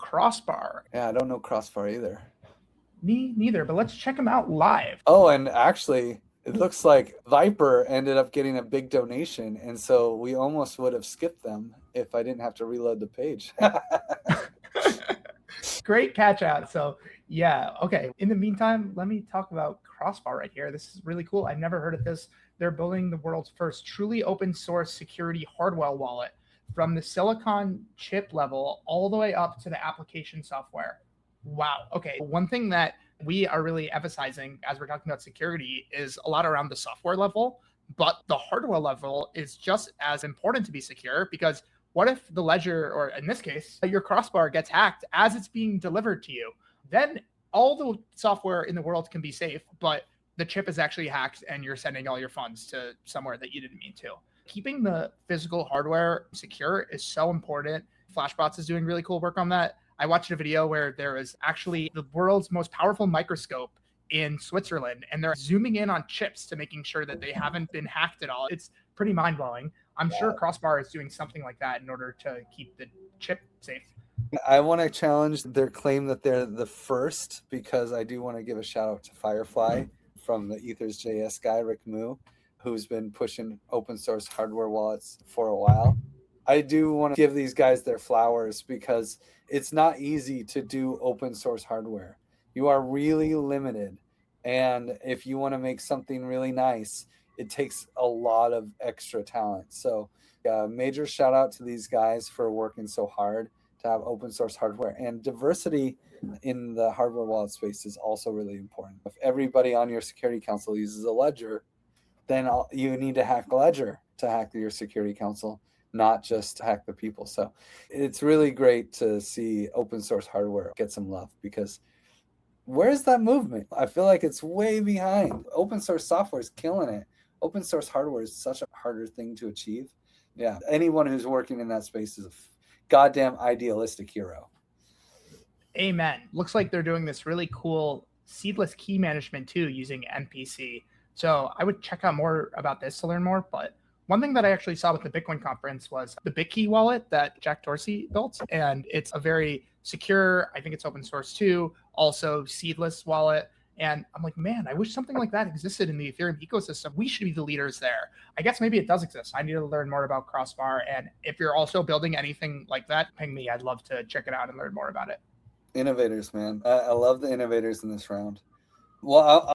Crossbar. Yeah, I don't know Crossbar either. Me neither, but let's check them out live. Oh, and actually, it looks like Viper ended up getting a big donation, and so we almost would have skipped them if I didn't have to reload the page. Great catch out. So yeah, okay. In the meantime, let me talk about Crossbar right here. This is really cool. I've never heard of this. They're building the world's first truly open source security hardware wallet from the silicon chip level all the way up to the application software. Wow. Okay. One thing that we are really emphasizing as we're talking about security is a lot around the software level, but the hardware level is just as important to be secure because what if the ledger, or in this case, your Crossbar gets hacked as it's being delivered to you? Then all the software in the world can be safe, but the chip is actually hacked and you're sending all your funds to somewhere that you didn't mean to. Keeping the physical hardware secure is so important. Flashbots is doing really cool work on that. I watched a video where there was actually the world's most powerful microscope in Switzerland, and they're zooming in on chips to making sure that they haven't been hacked at all. It's pretty mind-blowing. I'm sure Crossbar is doing something like that in order to keep the chip safe. I want to challenge their claim that they're the first, because I do want to give a shout out to Firefly from the Ethers.js guy, Rick Moo, who's been pushing open source hardware wallets for a while. I do want to give these guys their flowers because it's not easy to do open source hardware. You are really limited. And if you want to make something really nice, it takes a lot of extra talent. So major shout out to these guys for working so hard to have open source hardware. And diversity in the hardware wallet space is also really important. If everybody on your security council uses a ledger, then you need to hack Ledger to hack your security council, not just hack the people. So it's really great to see open source hardware get some love, because where's that movement? I feel like it's way behind. Open source software is killing it. Open source hardware is such a harder thing to achieve. Yeah, anyone who's working in that space is a goddamn idealistic hero. Amen. Looks like they're doing this really cool seedless key management too using NPC. So I would check out more about this to learn more. But one thing that I actually saw with the Bitcoin conference was the BitKey wallet that Jack Dorsey built. And it's a very secure, I think it's open source too, also seedless wallet. And I'm like, man, I wish something like that existed in the Ethereum ecosystem. We should be the leaders there. I guess maybe it does exist. I need to learn more about Crossbar. And if you're also building anything like that, ping me. I'd love to check it out and learn more about it. Innovators, man. I love the innovators in this round. Well,